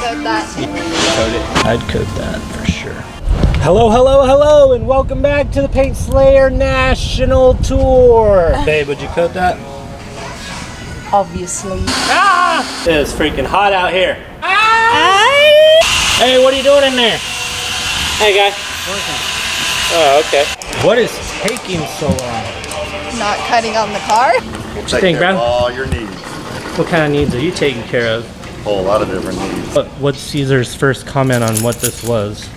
code that. Code it. I'd code that for sure. Hello, hello, hello, and welcome back to the Paint Slayer National Tour. Babe, would you code that? Obviously. Ah! It is freaking hot out here. Ah! Hey, what are you doing in there? Hey, guy. Oh, okay. What is taking so long? Not cutting on the car. We'll take care of all your needs. What kind of needs are you taking care of? A whole lot of different needs. What's Caesar's first comment on what this was?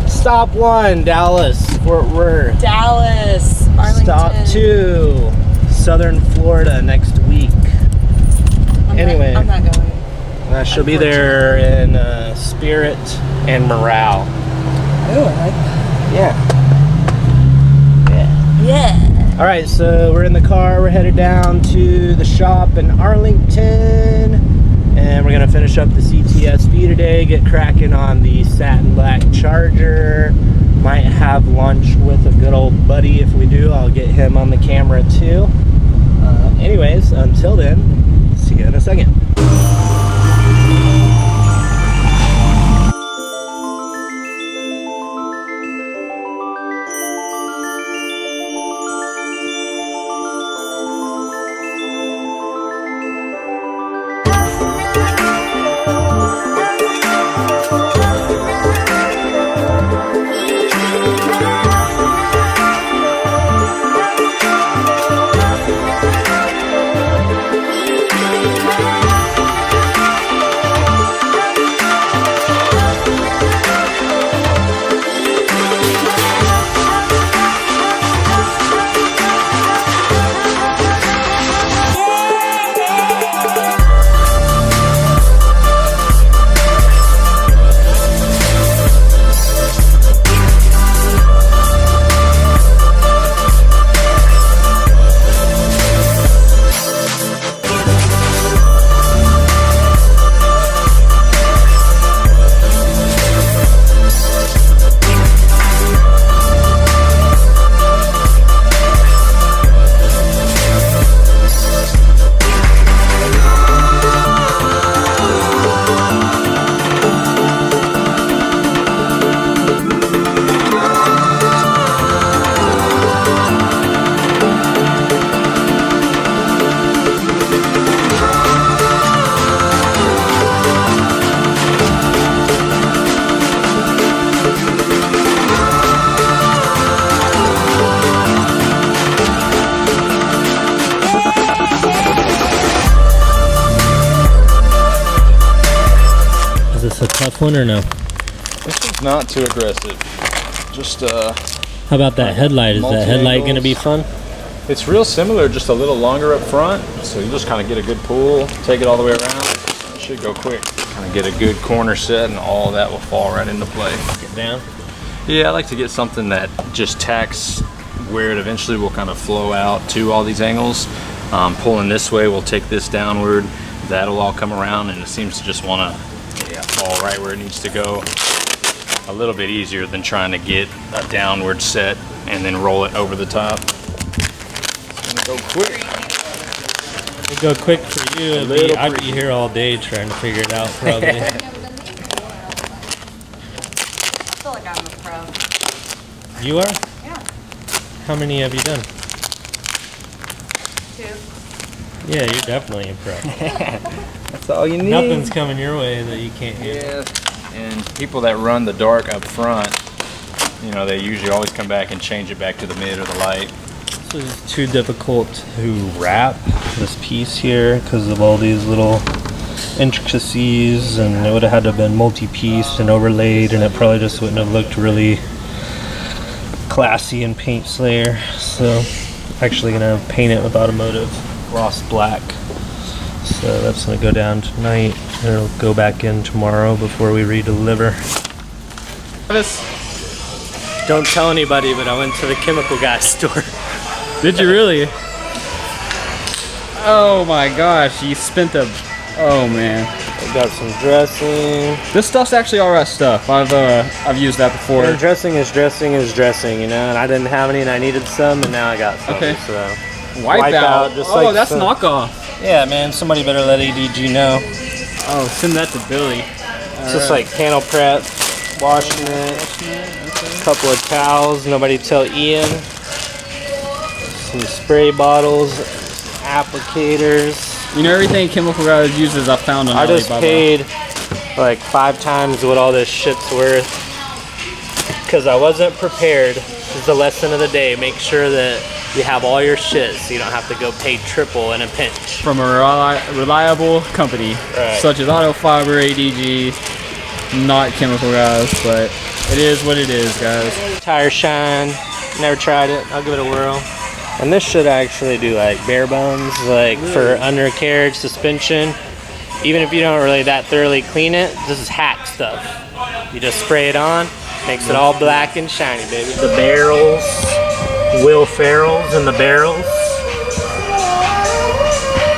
Stop 1, Dallas, Fort Worth. Dallas, Arlington. Stop 2, Southern Florida next week. Anyway, I'm not going. She'll be there in spirit and morale. Oh, I like that. Yeah. Yeah. All right, so we're in the car. We're headed down to the shop in Arlington, and we're gonna finish up the CTS-V today. Get cracking on the satin black Charger. Might have lunch with a good old buddy. If we do, I'll get him on the camera too. Anyways, until then, see you in a second. Is this a tough one or no? This one's not too aggressive. Just How about that headlight? Is that headlight gonna be fun? it's real similar, just a little longer up front. So you just kind of get a good pull, take it all the way around. It should go quick. Kind of get a good corner set, and all that will fall right into play. Get down. Yeah, I like to get something that just tacks where it eventually will kind of flow out to all these angles. Pulling this way will take this downward. That'll all come around, and it seems to just want to fall right where it needs to go. A little bit easier than trying to get a downward set and then roll it over the top. It's gonna go quick. It'd go quick for you. I'd be here all day trying to figure it out, probably. I feel like I'm a pro. You are? Yeah. How many have you done? 2. Yeah, you're definitely a pro. That's all you need. Nothing's coming your way that you can't get. Yeah, and people that run the dark up front, you know, they usually always come back and change it back to the mid or the light. This is too difficult to wrap this piece here because of all these little intricacies, and it would have had to have been multi-pieced and overlaid, and it probably just wouldn't have looked really classy in Paint Slayer. So actually gonna paint it with automotive gloss black. So that's gonna go down tonight, and it'll go back in tomorrow before we redeliver. Don't tell anybody, but I went to the chemical guy store. Did you really? Oh my gosh, you spent a... Oh man. I got some dressing. This stuff's actually alright stuff. I've used that before. And dressing is dressing, you know, and I didn't have any and I needed some, and now I got some. Okay. So Wipeout. just Oh, like that's some- knockoff. yeah, man, somebody better let ADG know. Oh, send that to Billy. It's just like panel prep, washing it, a couple of towels, nobody tell Ian, some spray bottles, applicators. You know, everything Chemical Guys uses I found on I Alibaba. just paid like 5 times what all this shit's worth because I wasn't prepared. This is the lesson of the day. Make sure that you have all your shit so you don't have to go pay triple in a pinch. From a reliable company, Right. such as Auto Fiber, ADG, not Chemical Guys, but it is what it is, guys. Tire shine, never tried it. I'll give it a whirl. And this should actually do like bare bones, like for undercarriage suspension. Even if you don't really that thoroughly clean it, this is hack stuff. You just spray it on, makes it all black and shiny, baby. The barrels, Will Ferrell's in the barrels.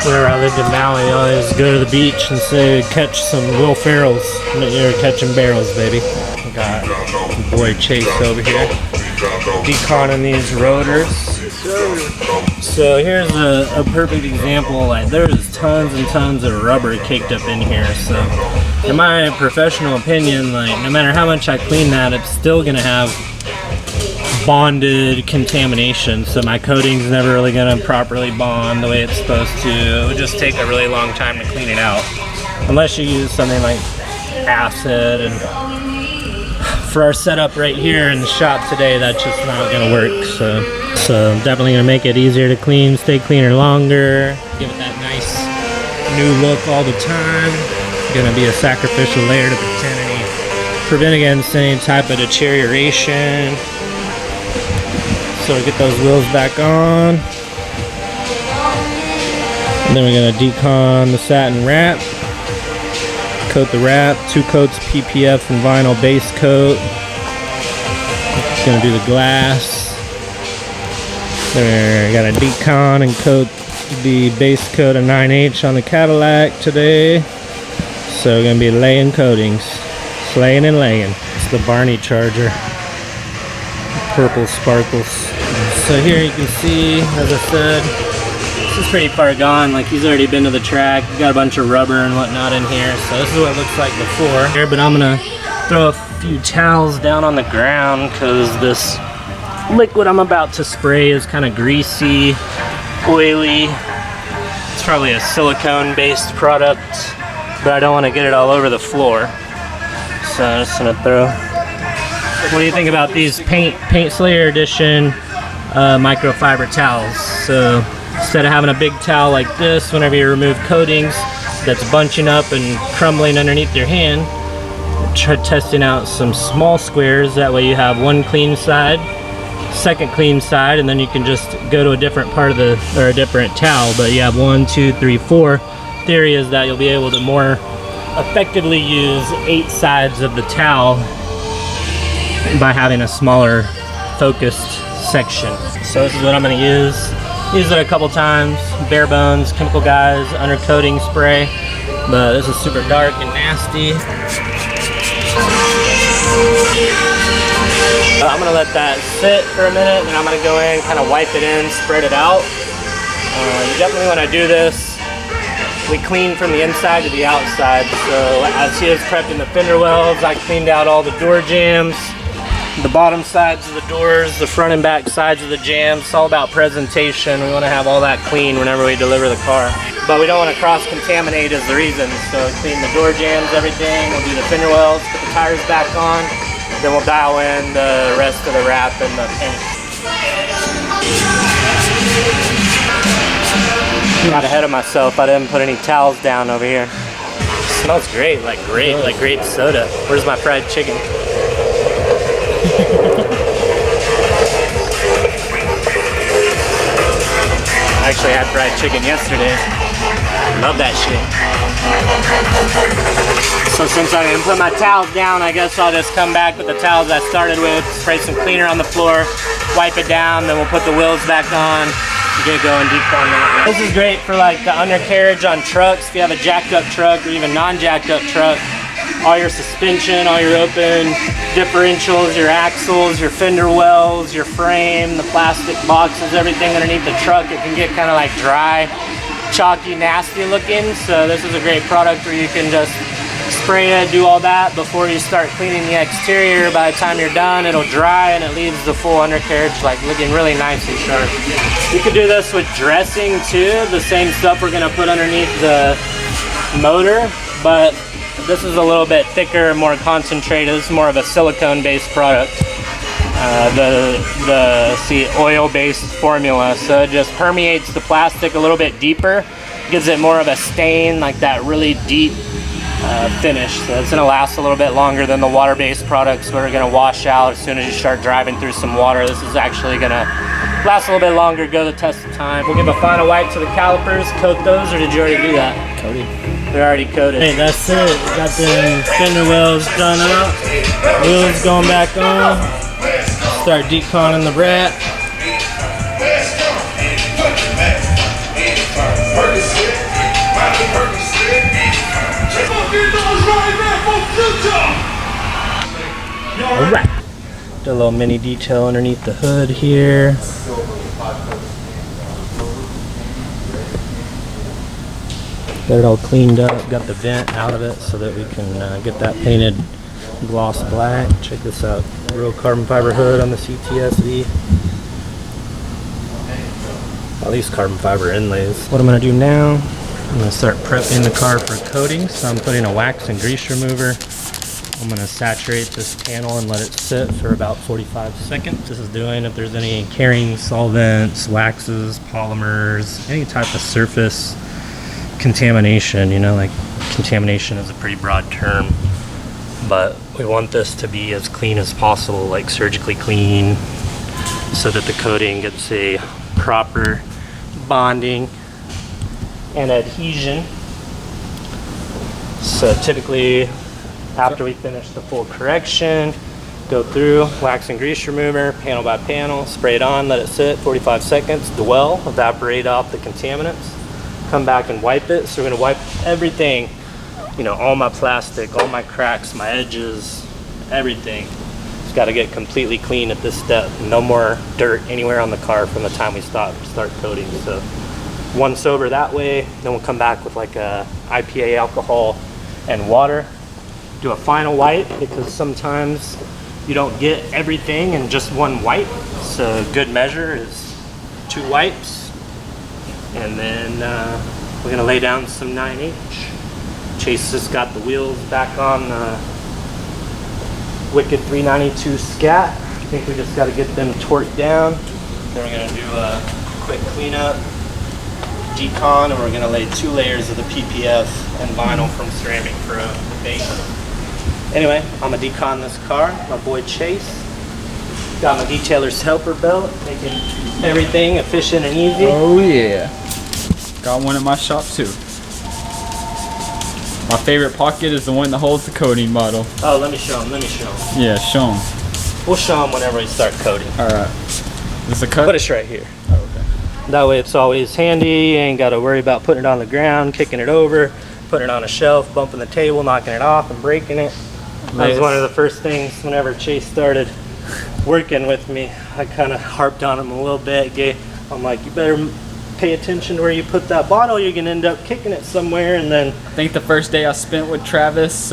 Whenever I lived in Maui, I always go to the beach and say, catch some Will Ferrell's. You're catching barrels, baby. Got my boy Chase over here, deconning these rotors. So here's a perfect example. Like there's tons and tons of rubber caked up in here. So in my professional opinion, like no matter how much I clean that, it's still gonna have bonded contamination. So my coating's never really gonna properly bond the way it's supposed to. It would just take a really long time to clean it out. Unless you use something like acid, and for our setup right here in the shop today, that's just not gonna work. So definitely gonna make it easier to clean, stay cleaner longer, give it that nice new look all the time. Gonna be a sacrificial layer to prevent against any type of deterioration. So we get those wheels back on. And then we're gonna decon the satin wrap. Coat the wrap, 2 coats PPF and vinyl base coat. Gonna do the glass. We're gonna decon and coat the base coat of 9H on the Cadillac today. So we're gonna be laying coatings. Slaying and laying. It's the Barney Charger. Purple sparkles. So here you can see, as I said, this is pretty far gone. Like he's already been to the track. He's got a bunch of rubber and whatnot in here. So this is what it looks like before. Here, but I'm gonna throw a few towels down on the ground because this liquid I'm about to spray is kind of greasy, oily. It's probably a silicone-based product, but I don't want to get it all over the floor. So I'm just gonna throw. What do you think about these Paint Slayer Edition microfiber towels? So instead of having a big towel like this, whenever you remove coatings, that's bunching up and crumbling underneath your hand, try testing out some small squares. That way you have one clean side, second clean side, and then you can just go to a different part of the, or a different towel, but you have 1, 2, 3, 4. Theory is that you'll be able to more effectively use 8 sides of the towel by having a smaller focused section. So this is what I'm going to use. Use it a couple times, bare bones, Chemical Guys, undercoating spray, but this is super dark and nasty. I'm gonna let that sit for a minute, and I'm gonna go in, kind of wipe it in, spread it out. You definitely want to do this. We clean from the inside to the outside. So as he was prepping the fender wells, I cleaned out all the door jambs, the bottom sides of the doors, the front and back sides of the jambs. It's all about presentation. We want to have all that clean whenever we deliver the car. But we don't want to cross-contaminate is the reason. So clean the door jambs, everything. We'll do the fender wells, put the tires back on. Then we'll dial in the rest of the wrap and the paint. Got ahead of myself. I didn't put any towels down over here. It smells great, like grape soda. Where's my fried chicken? I actually had fried chicken yesterday. Love that shit. So since I didn't put my towels down, I guess I'll just come back with the towels I started with, spray some cleaner on the floor, wipe it down, then we'll put the wheels back on, get going deep on that. This is great for like the undercarriage on trucks. If you have a jacked up truck or even non-jacked up truck, all your suspension, all your open differentials, your axles, your fender wells, your frame, the plastic boxes, everything underneath the truck, it can get kind of like dry chalky, nasty looking. So this is a great product where you can just spray it, do all that before you start cleaning the exterior. By the time you're done, it'll dry and it leaves the full undercarriage like looking really nice and sharp. You could do this with dressing too, the same stuff we're gonna put underneath the motor, but this is a little bit thicker, more concentrated. This is more of a silicone-based product. The oil-based formula, so it just permeates the plastic a little bit deeper, gives it more of a stain, like that really deep finish. So it's gonna last a little bit longer than the water-based products where are gonna wash out as soon as you start driving through some water. This is actually gonna last a little bit longer, go the test of time. We'll give a final wipe to the calipers, coat those, or did you already do that? Coated. They're already coated. Hey, that's it. Got the fender wells done up. Wheels going back on. Start deconning the brat. Alright. Did a little mini detail underneath the hood here. Got it all cleaned up, got the vent out of it so that we can get that painted gloss black. Check this out, real carbon fiber hood on the CTS-V. All these carbon fiber inlays. What I'm gonna do now, I'm gonna start prepping the car for coating. So I'm putting a wax and grease remover. I'm gonna saturate this panel and let it sit for about 45 seconds. This is doing if there's any carrying solvents, waxes, polymers, any type of surface contamination, you know, like contamination is a pretty broad term, but we want this to be as clean as possible, like surgically clean, so that the coating gets a proper bonding and adhesion. So typically after we finish the full correction, go through, wax and grease remover, panel by panel, spray it on, let it sit 45 seconds, dwell, evaporate off the contaminants. Come back and wipe it. So we're gonna wipe everything, you know, all my plastic, all my cracks, my edges, everything. It's got to get completely clean at this step. No more dirt anywhere on the car from the time we start coating. So once over that way, then we'll come back with like a IPA alcohol and water. Do a final wipe because sometimes you don't get everything in just one wipe. So good measure is 2 wipes. And then we're gonna lay down some 9H. Chase has got the wheels back on Wicked 392 Scat. I think we just gotta get them torqued down. Then we're gonna do a quick cleanup, decon, and we're gonna lay 2 layers of the PPF and vinyl from Ceramic Pro base. Anyway, I'm gonna decon this car, my boy Chase. Got my detailer's helper belt, making everything efficient and easy. Oh yeah. Got one in my shop too. My favorite pocket is the one that holds the coating bottle. Oh, let me show him, Yeah, show them. We'll show him whenever we start coating. Alright. Is the cut? Put it right here. Oh, okay. That way it's always handy. You ain't got to worry about putting it on the ground, kicking it over, putting it on a shelf, bumping the table, knocking it off, and breaking it. That was one of the first things whenever Chase started working with me. I kind of harped on him a little bit. I'm like, you better pay attention to where you put that bottle. You're gonna end up kicking it somewhere. And then I think the first day I spent with Travis,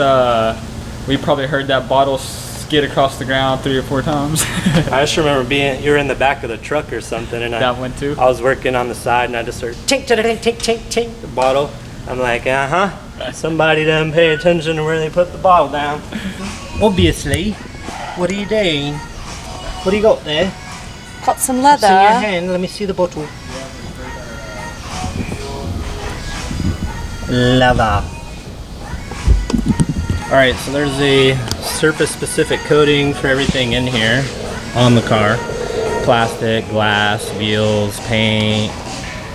we probably heard that bottle skid across the ground 3 or 4 times. I just remember you were in the back of the truck or something, and that one too. I was working on the side, and I just heard tink, tink, tink, tink, tink, the bottle. I'm like, somebody doesn't pay attention to where they put the bottle down. Obviously. What are you doing? What do you got there? Got some What's in your leather. hand? Let me see the bottle. Leather. Alright, so there's a surface specific coating for everything in here on the car. Plastic, glass, wheels, paint,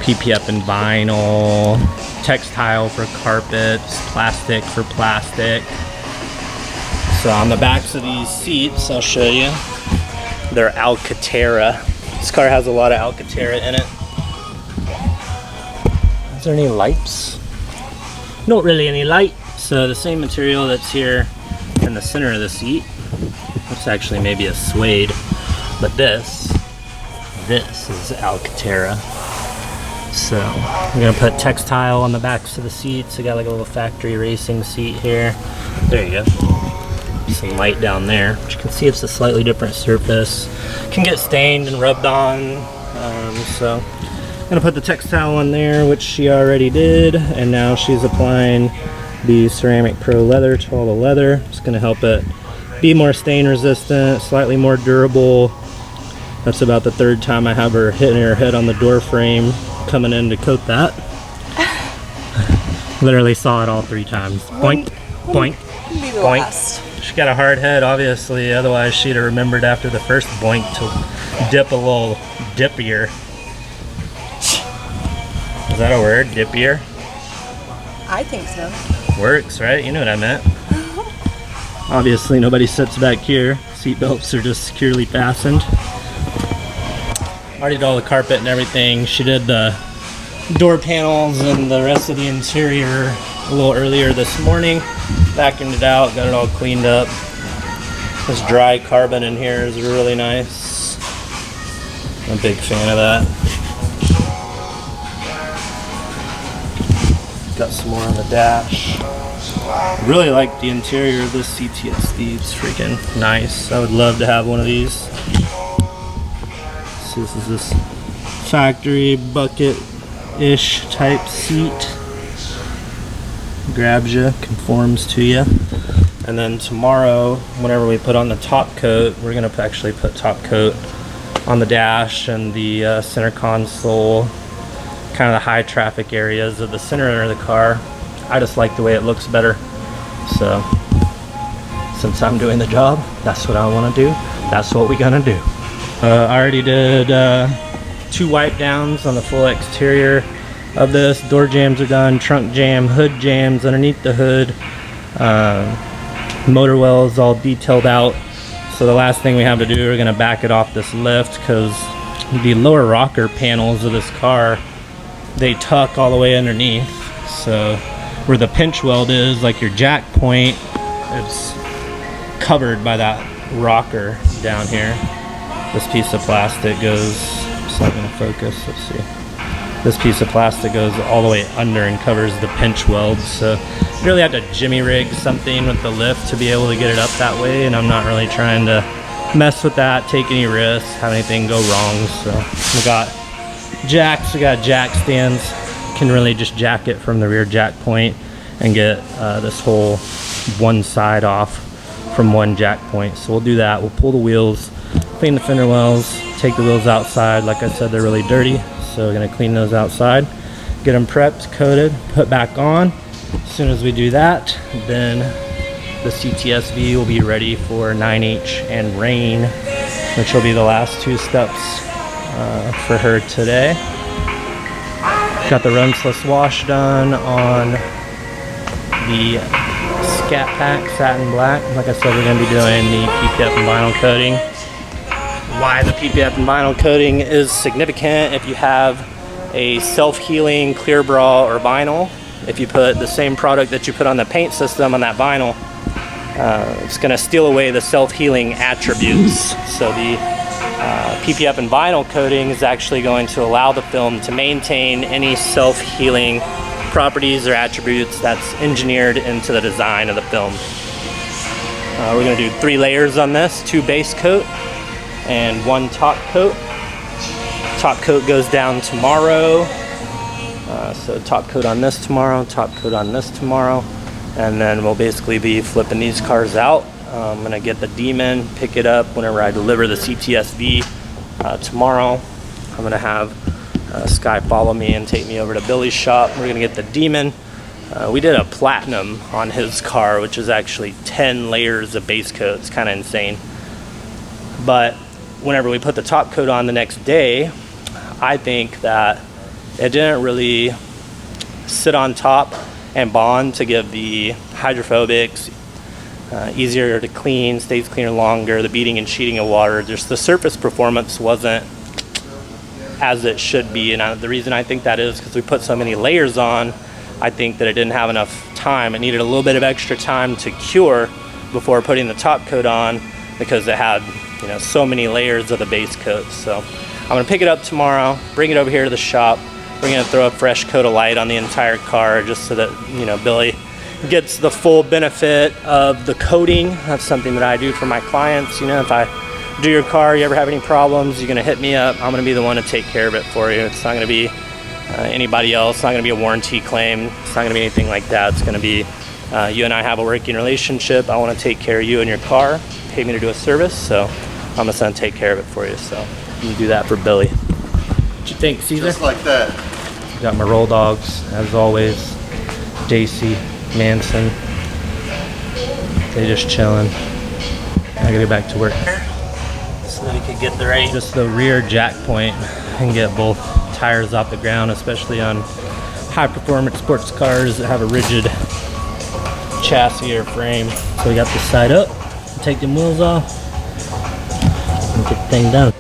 PPF and vinyl, textile for carpets, plastic for plastic. So on the backs of these seats, I'll show you, they're Alcantara. This car has a lot of Alcantara in it. Is there any lights? Not really any light. So the same material that's here in the center of the seat. It's actually maybe a suede, but this is Alcantara. So I'm gonna put textile on the backs of the seats. I got like a little factory racing seat here. There you go. Some light down there. But you can see it's a slightly different surface. Can get stained and rubbed on. So I'm gonna put the textile on there, which she already did, and now she's applying the Ceramic Pro leather to all the leather. It's gonna help it be more stain resistant, slightly more durable. That's about the third time I have her hitting her head on the door frame coming in to coat that. Literally saw it all 3 times. Boink, boink, boink. She got a hard head, obviously, otherwise she'd have remembered after the first boink to dip a little dippier. Is that a word? Dippier? I think so. Works, right? You know what I meant. Obviously nobody sits back here. Seatbelts are just securely fastened. Already did all the carpet and everything. She did the door panels and the rest of the interior a little earlier this morning. Vacuumed it out, got it all cleaned up. This dry carbon in here is really nice. I'm a big fan of that. Got some more on the dash. Really like the interior of this CTS-V. It's freaking nice. I would love to have one of these. So this is this factory bucket-ish type seat. Grabs you, conforms to you. And then tomorrow, whenever we put on the top coat, we're gonna actually put top coat on the dash and the center console, kind of the high traffic areas of the center of the car. I just like the way it looks better. So since I'm doing the job, that's what I want to do. That's what we're gonna do. I already did 2 wipe downs on the full exterior of this. Door jams are done, trunk jam, hood jams underneath the hood. Motor well is all detailed out. So the last thing we have to do, we're gonna back it off this lift because the lower rocker panels of this car, they tuck all the way underneath. So where the pinch weld is, like your jack point, it's covered by that rocker down here. This piece of plastic goes, it's not gonna focus, let's see. This piece of plastic goes all the way under and covers the pinch weld. So you really have to jimmy rig something with the lift to be able to get it up that way, and I'm not really trying to mess with that, take any risks, have anything go wrong. So we got jacks, we got jack stands. Can really just jack it from the rear jack point and get this whole one side off from one jack point. So we'll do that. We'll pull the wheels, clean the fender wells, take the wheels outside. Like I said, they're really dirty, so we're gonna clean those outside, get them prepped, coated, put back on. As soon as we do that, then the CTS-V will be ready for 9H and rain, which will be the last 2 steps for her today. Got the rinseless wash done on the Scat Pack Satin Black. Like I said, we're going to be doing the PPF and vinyl coating. Why the PPF and vinyl coating is significant: if you have a self-healing clear bra or vinyl, if you put the same product that you put on the paint system on that vinyl, it's going to steal away the self-healing attributes. So the PPF and vinyl coating is actually going to allow the film to maintain any self-healing properties or attributes that's engineered into the design of the film. We're going to do 3 layers on this: 2 base coat and 1 top coat. Top coat goes down tomorrow. So top coat on this tomorrow, top coat on this tomorrow, and then we'll basically be flipping these cars out. I'm gonna get the Demon, pick it up whenever I deliver the CTS-V tomorrow. I'm gonna have Sky follow me and take me over to Billy's shop. We're gonna get the Demon. We did a platinum on his car, which is actually 10 layers of base coat. It's kind of insane. But whenever we put the top coat on the next day, I think that it didn't really sit on top and bond to give the hydrophobics easier to clean, stays cleaner longer, the beating and sheeting of water. Just the surface performance wasn't as it should be, and the reason I think that is because we put so many layers on. I think that it didn't have enough time. It needed a little bit of extra time to cure before putting the top coat on, because it had, you know, so many layers of the base coat. So I'm gonna pick it up tomorrow, bring it over here to the shop, We're gonna throw a fresh coat of light on the entire car just so that, you know, Billy gets the full benefit of the coating. That's something that I do for my clients. You know, if I do your car, you ever have any problems, you're gonna hit me up. I'm gonna be the one to take care of it for you. It's not gonna be anybody else. It's not gonna be a warranty claim. It's not gonna be anything like that. It's gonna be you and I have a working relationship. I wanna take care of you and your car. Pay me to do a service, so I'm just gonna take care of it for you. So I'm gonna do that for Billy. What you think, Caesar? Just like that. Got my roll dogs, as always. JC, Manson. They just chilling. I gotta get back to work. So that we could get the right, just the rear jack point and get both tires off the ground, especially on high performance sports cars that have a rigid chassis or frame. So we got this side up, take the wheels off, and get the thing done.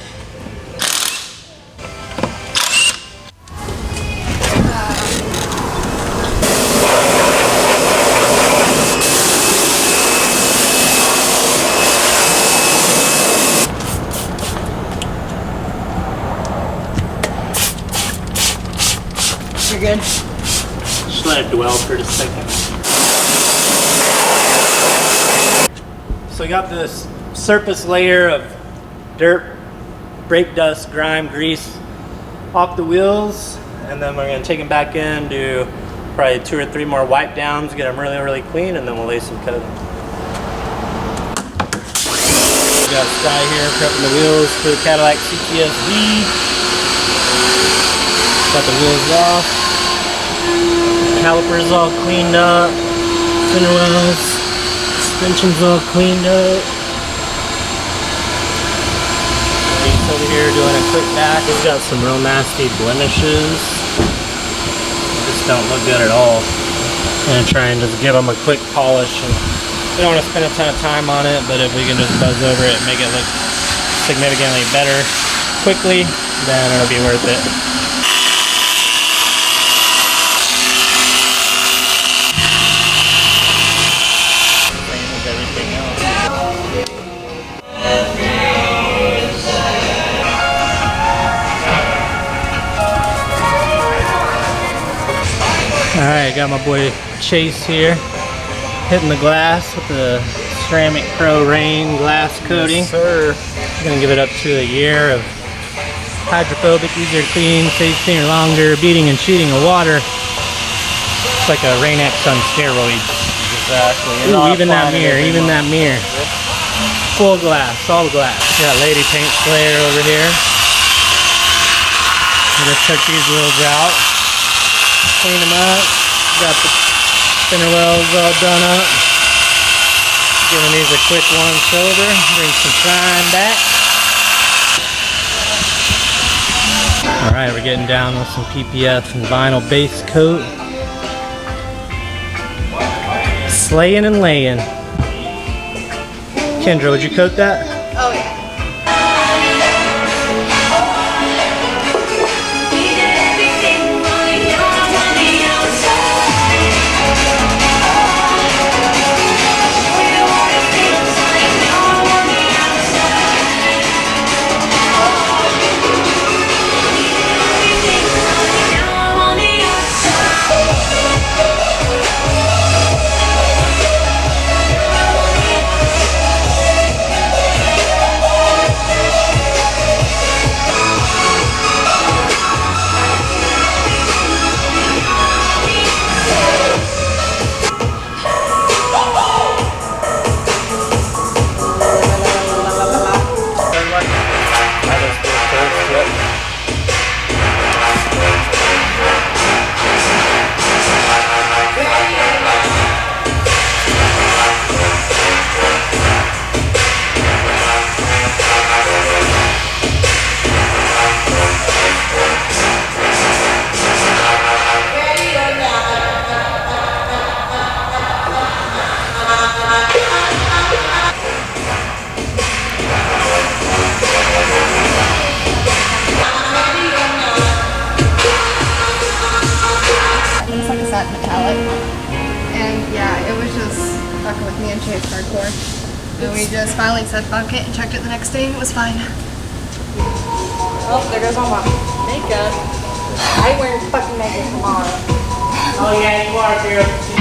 You're good. Just let it dwell for just a second. So we got this surface layer of dirt, brake dust, grime, grease off the wheels, and then we're going to take them back in, do probably 2 or 3 more wipe downs, get them really, really clean, and then we'll lay some coating. We got Sky here prepping the wheels for the Cadillac CTS-V. Got the wheels off. Calipers all cleaned up. Center wells. Suspension's all cleaned up. He's over here doing a quick back. He's got some real nasty blemishes. They just don't look good at all. I'm gonna try and just give them a quick polish. And we don't want to spend a ton of time on it, but if we can just buzz over it and make it look significantly better quickly, then it'll be worth it. Alright, got my boy Chase here, hitting the glass with the Ceramic Pro Rain glass coating. Yes, sir. Gonna give it up to a year of hydrophobic, easier to clean, stays cleaner longer, beating and cheating of water. It's like a Rain-X on steroids. Exactly. Ooh, even that mirror, even that mirror. Full glass, all glass. Got Lady Paint Slayer over here. I just took these wheels out. Clean them up. Got the spinner wells all done up. Giving these a quick once over. Bring some shine back. Alright, we're getting down with some PPF and vinyl base coat. Slaying and laying. Kendra, would you coat that? Oh yeah. And we just finally said fuck it and checked it the next day and it was fine. Oh, there goes all my makeup. I ain't wearing fucking makeup tomorrow. Oh yeah, you are, girl.